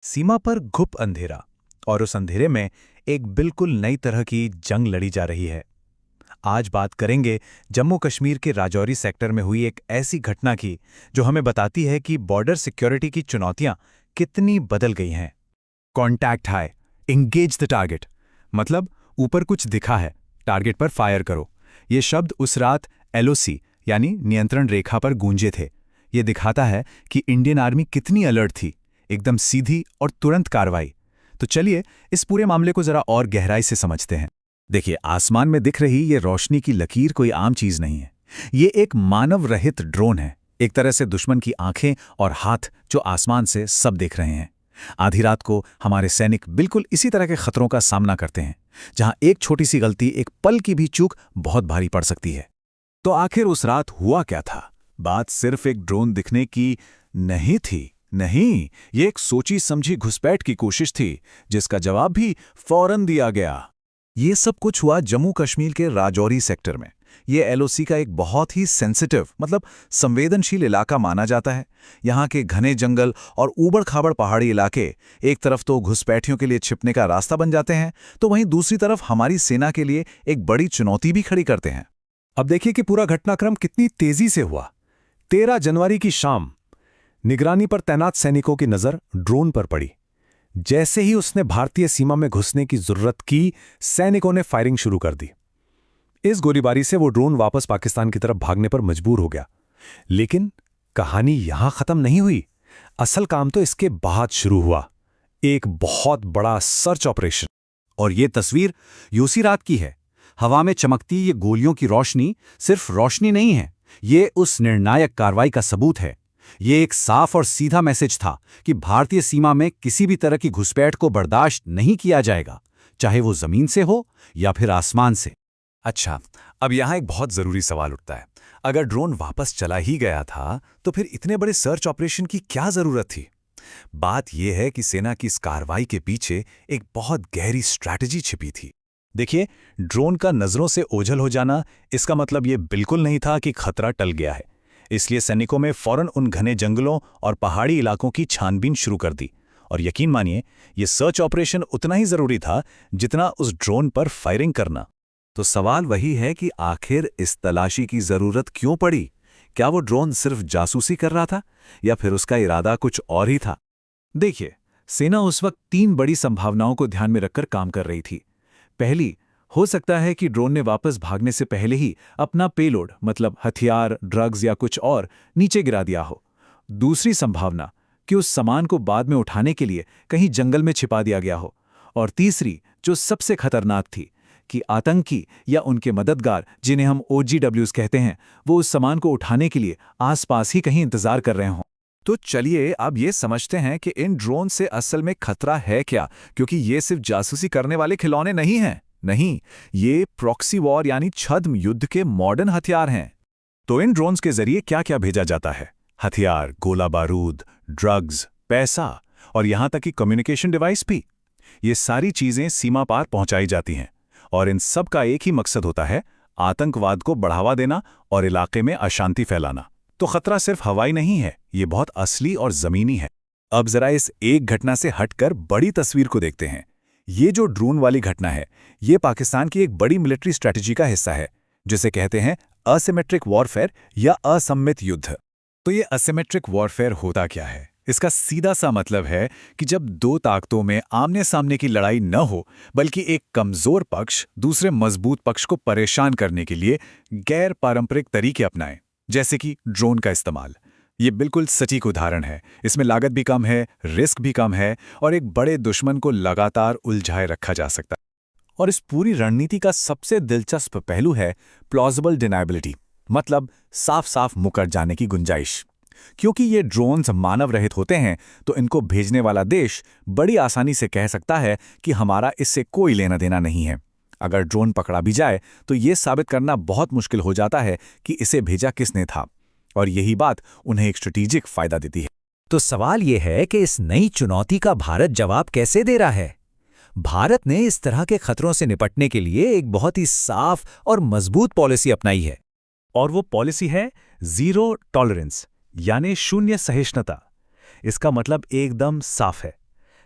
सीमा पर घुप अंधेरा और उस अंधेरे में एक बिल्कुल नई तरह की जंग लड़ी जा रही है। आज बात करेंगे जम्मू कश्मीर के राजौरी सेक्टर में हुई एक ऐसी घटना की जो हमें बताती है कि बॉर्डर सिक्योरिटी की चुनौतियां कितनी बदल गई हैं। Contact high, engage the target, मतलब ऊपर कुछ दिखा है, टारगेट पर फायर करो। ये शब्द उस रात एलओसी यानी नियंत्रण रेखा पर गूंजे थे। ये दिखाता है कि इंडियन आर्मी कितनी अलर्ट थी, एकदम सीधी और तुरंत कार्रवाई। तो चलिए इस पूरे मामले को जरा और गहराई से समझते हैं। देखिए, आसमान में दिख रही ये रोशनी की लकीर कोई आम चीज नहीं है। ये एक मानव रहित ड्रोन है, एक तरह से दुश्मन की आंखें और हाथ जो आसमान से सब देख रहे हैं। आधी रात को हमारे सैनिक बिल्कुल इसी तरह के खतरों का सामना करते हैं, जहां एक छोटी सी गलती, एक पल की भी चूक बहुत भारी पड़ सकती है। तो आखिर उस रात हुआ क्या था? बात सिर्फ एक ड्रोन दिखने की नहीं थी। नहीं, ये एक सोची समझी घुसपैठ की कोशिश थी, जिसका जवाब भी फौरन दिया गया। ये सब कुछ हुआ जम्मू कश्मीर के राजौरी सेक्टर में। ये एलओसी का एक बहुत ही सेंसिटिव, मतलब संवेदनशील इलाका माना जाता है। यहाँ के घने जंगल और ऊबड़-खाबड़ पहाड़ी इलाके एक तरफ तो घुसपैठियों के लिए छिपने का रास्ता बन जाते हैं, तो वहीं दूसरी तरफ हमारी सेना के लिए एक बड़ी चुनौती भी खड़ी करते हैं। अब देखिए कि पूरा घटनाक्रम कितनी तेजी से हुआ। 13 जनवरी की शाम निगरानी पर तैनात सैनिकों की नजर ड्रोन पर पड़ी। जैसे ही उसने भारतीय सीमा में घुसने की जरूरत की, सैनिकों ने फायरिंग शुरू कर दी। इस गोलीबारी से वो ड्रोन वापस पाकिस्तान की तरफ भागने पर मजबूर हो गया। लेकिन कहानी यहां खत्म नहीं हुई। असल काम तो इसके बाद शुरू हुआ, एक बहुत बड़ा सर्च ऑपरेशन। और ये तस्वीर यूसी रात की है। हवा में चमकती ये गोलियों की रोशनी सिर्फ रोशनी नहीं है, ये उस निर्णायक कार्रवाई का सबूत है। ये एक साफ और सीधा मैसेज था कि भारतीय सीमा में किसी भी तरह की घुसपैठ को बर्दाश्त नहीं किया जाएगा, चाहे वो जमीन से हो या फिर आसमान से। अच्छा, अब यहाँ एक बहुत जरूरी सवाल उठता है। अगर ड्रोन वापस चला ही गया था, तो फिर इतने बड़े सर्च ऑपरेशन की क्या जरूरत थी? बात यह है कि सेना की इस कार्रवाई के पीछे एक बहुत गहरी स्ट्रैटेजी छिपी थी। देखिए, ड्रोन का नजरों से ओझल हो जाना, इसका मतलब ये बिल्कुल नहीं था कि खतरा टल गया है। इसलिए सैनिकों में फौरन उन घने जंगलों और पहाड़ी इलाकों की छानबीन शुरू कर दी। और यकीन मानिए, ये सर्च ऑपरेशन उतना ही जरूरी था जितना उस ड्रोन पर फायरिंग करना। तो सवाल वही है कि आखिर इस तलाशी की जरूरत क्यों पड़ी? क्या वो ड्रोन सिर्फ जासूसी कर रहा था या फिर उसका इरादा कुछ और ही था? देखिए, सेना उस वक्त 3 बड़ी संभावनाओं को ध्यान में रखकर काम कर रही थी। पहली, हो सकता है कि ड्रोन ने वापस भागने से पहले ही अपना पेलोड, मतलब हथियार, ड्रग्स या कुछ और, नीचे गिरा दिया हो। दूसरी संभावना कि उस सामान को बाद में उठाने के लिए कहीं जंगल में छिपा दिया गया हो। और तीसरी, जो सबसे खतरनाक थी, कि आतंकी या उनके मददगार, जिन्हें हम OGWs कहते हैं, वो उस सामान को उठाने के लिए आसपास ही कहीं इंतजार कर रहे हों। तो चलिए अब ये समझते हैं कि इन ड्रोन से असल में खतरा है क्या, क्योंकि ये सिर्फ जासूसी करने वाले खिलौने नहीं हैं। नहीं, ये प्रॉक्सी वॉर यानी छद्म युद्ध के मॉडर्न हथियार हैं। तो इन ड्रोन्स के जरिए क्या क्या भेजा जाता है? हथियार, गोला बारूद, ड्रग्स, पैसा और यहां तक कि कम्युनिकेशन डिवाइस भी। ये सारी चीजें सीमा पार पहुंचाई जाती हैं और इन सब का एक ही मकसद होता है, आतंकवाद को बढ़ावा देना और इलाके में अशांति फैलाना। तो खतरा सिर्फ हवाई नहीं है, ये बहुत असली और जमीनी है। अब जरा इस एक घटना से हटकर बड़ी तस्वीर को देखते हैं। ये जो ड्रोन वाली घटना है, ये पाकिस्तान की एक बड़ी मिलिट्री स्ट्रैटेजी का हिस्सा है, जिसे कहते हैं असिमेट्रिक वॉरफेयर या असममित युद्ध। तो ये असिमेट्रिक वॉरफेयर होता क्या है? इसका सीधा सा मतलब है कि जब दो ताकतों में आमने सामने की लड़ाई न हो, बल्कि एक कमजोर पक्ष दूसरे मजबूत पक्ष को परेशान करने के लिए गैर पारंपरिक तरीके अपनाए, जैसे कि ड्रोन का इस्तेमाल। ये बिल्कुल सटीक उदाहरण है। इसमें लागत भी कम है, रिस्क भी कम है और एक बड़े दुश्मन को लगातार उलझाए रखा जा सकता है। और इस पूरी रणनीति का सबसे दिलचस्प पहलू है प्लॉजिबल डिनायबिलिटी, मतलब साफ साफ मुकर जाने की गुंजाइश। क्योंकि ये ड्रोन्स मानव रहित होते हैं, तो इनको भेजने वाला देश बड़ी आसानी से कह सकता है कि हमारा इससे कोई लेना देना नहीं है। अगर ड्रोन पकड़ा भी जाए, तो ये साबित करना बहुत मुश्किल हो जाता है कि इसे भेजा किसने था। और यही बात उन्हें एक स्ट्रेटेजिक फायदा देती है। तो सवाल यह है कि इस नई चुनौती का भारत जवाब कैसे दे रहा है? भारत ने इस तरह के खतरों से निपटने के लिए एक बहुत ही साफ और मजबूत पॉलिसी अपनाई है। और वो पॉलिसी है जीरो टॉलरेंस, यानी शून्य सहिष्णुता। इसका मतलब एकदम साफ है।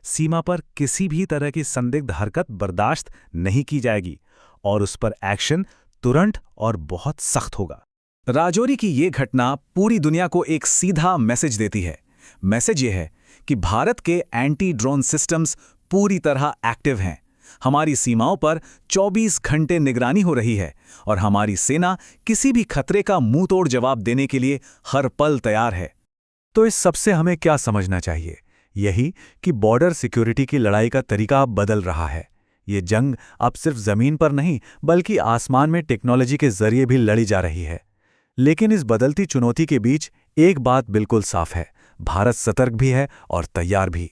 सीमा पर किसी भी तरह की संदिग्ध हरकत बर्दाश्त नहीं की जाएगी और उस पर एक्शन तुरंत और बहुत सख्त होगा। राजौरी की ये घटना पूरी दुनिया को एक सीधा मैसेज देती है। मैसेज ये है कि भारत के एंटी ड्रोन सिस्टम्स पूरी तरह एक्टिव हैं। हमारी सीमाओं पर 24 घंटे निगरानी हो रही है और हमारी सेना किसी भी खतरे का मुंहतोड़ जवाब देने के लिए हर पल तैयार है। तो इस सबसे हमें क्या समझना चाहिए? यही कि बॉर्डर सिक्योरिटी की लड़ाई का तरीका अब बदल रहा है। ये जंग अब सिर्फ जमीन पर नहीं बल्कि आसमान में टेक्नोलॉजी के जरिए भी लड़ी जा रही है। लेकिन इस बदलती चुनौती के बीच एक बात बिल्कुल साफ है, भारत सतर्क भी है और तैयार भी।